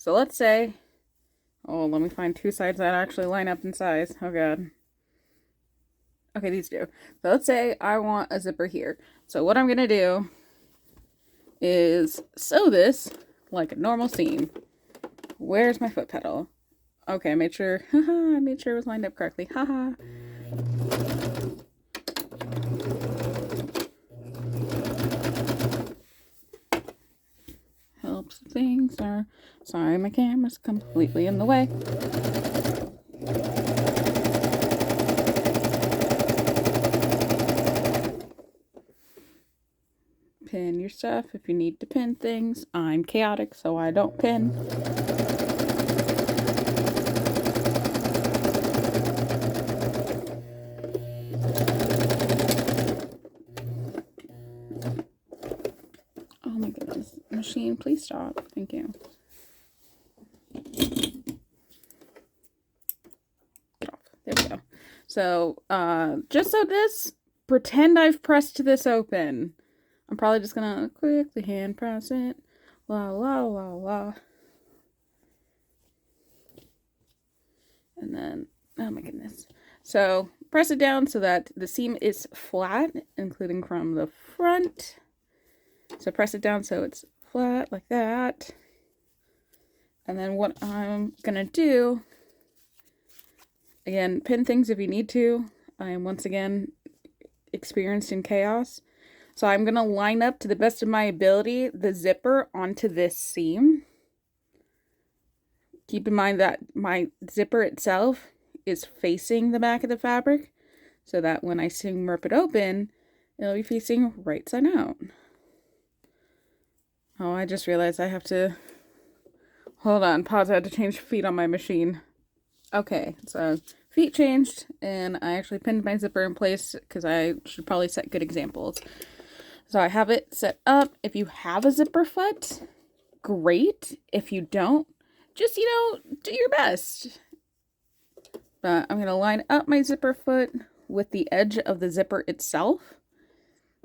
So let's say, oh, let me find two sides that actually line up in size. Oh god. Okay, these do. So let's say I want a zipper here. So what I'm gonna do is sew this like a normal seam. Where's my foot pedal? Okay, I made sure, haha, I made sure it was lined up correctly. Haha. Helps things are. Sorry, my camera's completely in the way. Pin your stuff if you need to pin things. I'm chaotic, so I don't pin. Oh my goodness. Machine, please stop. Thank you. There we go. So, just so this, pretend I've pressed this open. I'm probably just gonna quickly hand press it. La la la la. And then, oh my goodness. So, press it down so that the seam is flat, including from the front. So press it down so it's flat like that. And then what I'm gonna do, again, pin things if you need to. I am once again experienced in chaos. So I'm gonna line up to the best of my ability the zipper onto this seam. Keep in mind that my zipper itself is facing the back of the fabric so that when I seam rip it open, it'll be facing right side out. Oh, I just realized I have to, hold on, pause, I had to change feet on my machine. Okay, so feet changed, and I actually pinned my zipper in place because I should probably set good examples. So I have it set up. If you have a zipper foot, great. If you don't, just, do your best. But I'm going to line up my zipper foot with the edge of the zipper itself.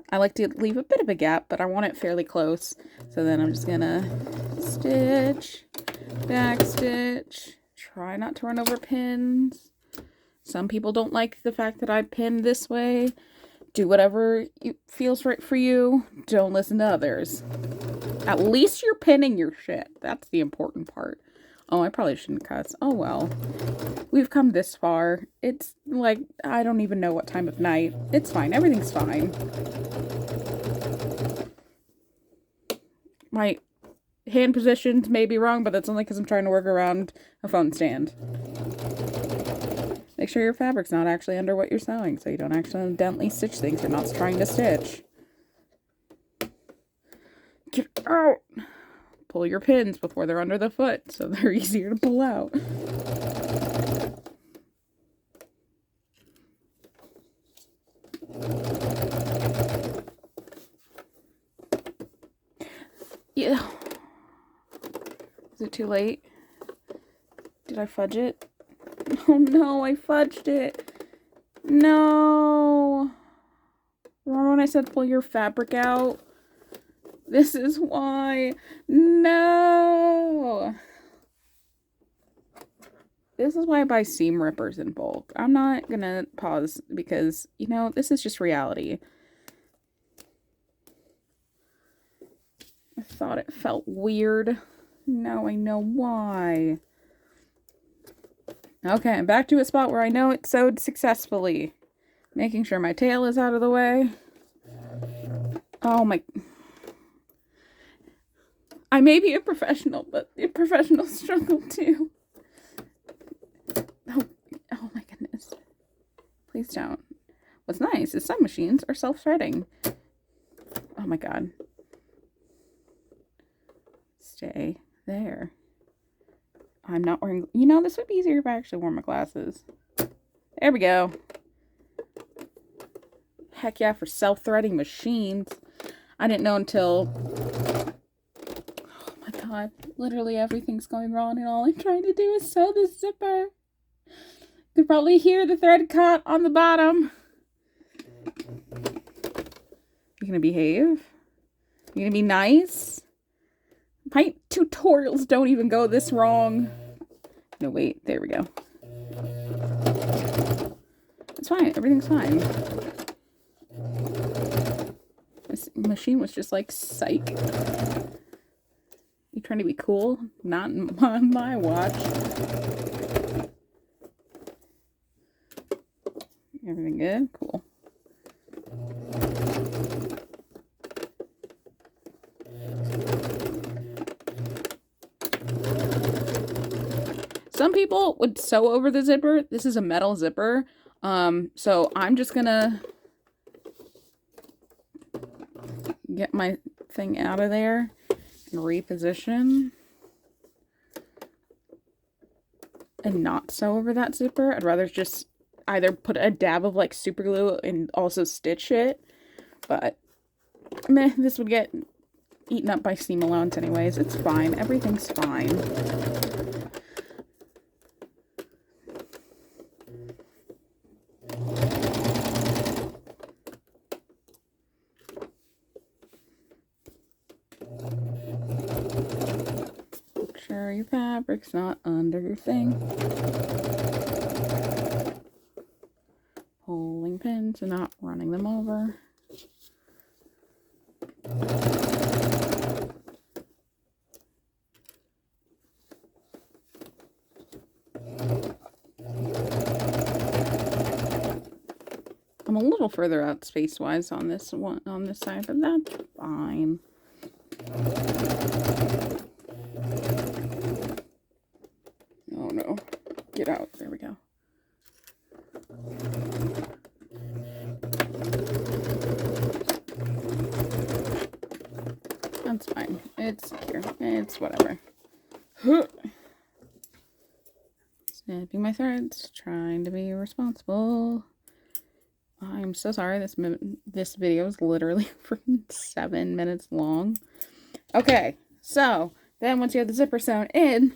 I like to leave a bit of a gap, but I want it fairly close. So then I'm just going to stitch, back stitch, try not to run over pins. Some people don't like the fact that I pin this way. Do whatever feels right for you. Don't listen to others. At least you're pinning your shit. That's the important part. Oh, I probably shouldn't cuss. Oh well. We've come this far. It's like, I don't even know what time of night. It's fine. Everything's fine. My hand positions may be wrong, but that's only because I'm trying to work around a phone stand. Make sure your fabric's not actually under what you're sewing, so you don't accidentally stitch things you're not trying to stitch. Get out! Pull your pins before they're under the foot, so they're easier to pull out. Yeah. Is it too late? Did I fudge it? Oh no, I fudged it. No. Remember when I said pull your fabric out? This is why. No. This is why I buy seam rippers in bulk. I'm not gonna pause because, this is just reality. I thought it felt weird. Now I know why. Okay, I'm back to a spot where I know it's sewed successfully. Making sure my tail is out of the way. Oh my... I may be a professional, but the professionals struggle too. Oh my goodness. Please don't. What's nice is some machines are self-threading. Oh my god. Stay there. I'm not wearing... this would be easier if I actually wore my glasses. There we go. Heck yeah, for self-threading machines. I didn't know until... Oh my god. Literally everything's going wrong and all I'm trying to do is sew this zipper. You could probably hear the thread cut on the bottom. You gonna behave? You gonna be nice? My tutorials don't even go this wrong. No, wait, there we go. It's fine, everything's fine. This machine was just like, psych. You trying to be cool? Not on my watch. Everything good? Cool. Some people would sew over the zipper. This is a metal zipper. So I'm just gonna get my thing out of there and reposition and not sew over that zipper. I'd rather just either put a dab of like super glue and also stitch it, but meh, this would get eaten up by seam allowance anyways. It's fine. Everything's fine. Make sure your fabric's not under your thing. Pulling pins and not running them over. I'm a little further out space-wise on this one, on this side, but that's fine. Oh no, get out, there we go. That's fine, it's secure, it's whatever. Snapping my threads, trying to be responsible. I'm so sorry, this video is literally freaking 7 minutes long. Okay, so then once you have the zipper sewn in,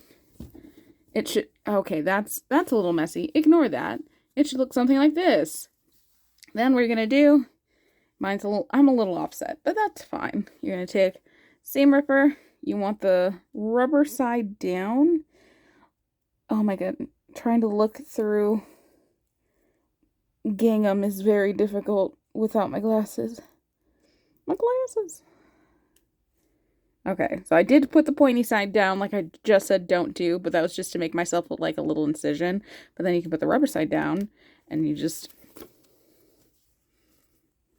it should, okay, that's a little messy. Ignore that. It should look something like this. Then what you're gonna do, I'm a little offset, but that's fine. You're gonna take seam ripper, you want the rubber side down. Oh my god, trying to look through gingham is very difficult without my glasses. My glasses. Okay, so I did put the pointy side down like I just said don't do, but that was just to make myself look like a little incision. But then you can put the rubber side down and you just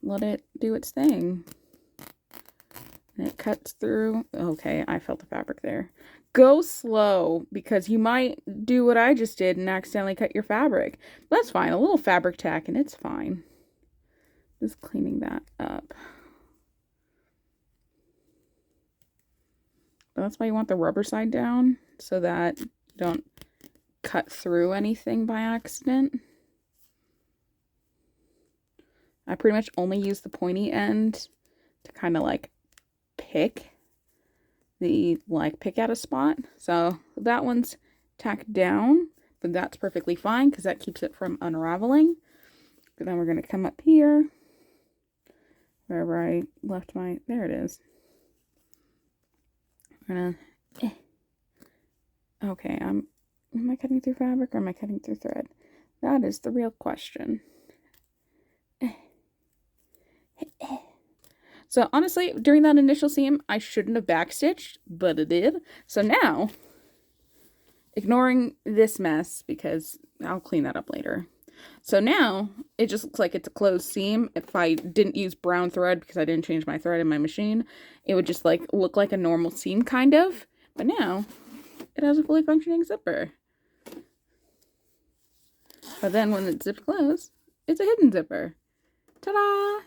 let it do its thing. And it cuts through. Okay, I felt the fabric there. Go slow, because you might do what I just did and accidentally cut your fabric. That's fine. A little fabric tack and it's fine. Just cleaning that up. But that's why you want the rubber side down, so that you don't cut through anything by accident. I pretty much only use the pointy end to kind of like pick out a spot. So that one's tacked down, but that's perfectly fine because that keeps it from unraveling. But then we're going to come up here wherever I left my, there it is. We're gonna, okay, am I cutting through fabric or am I cutting through thread? That is the real question. So honestly, during that initial seam, I shouldn't have backstitched, but it did. So now, ignoring this mess, because I'll clean that up later. So now, it just looks like it's a closed seam. If I didn't use brown thread, because I didn't change my thread in my machine, it would just like look like a normal seam, kind of. But now, it has a fully functioning zipper. But then when it's zipped closed, it's a hidden zipper. Ta-da!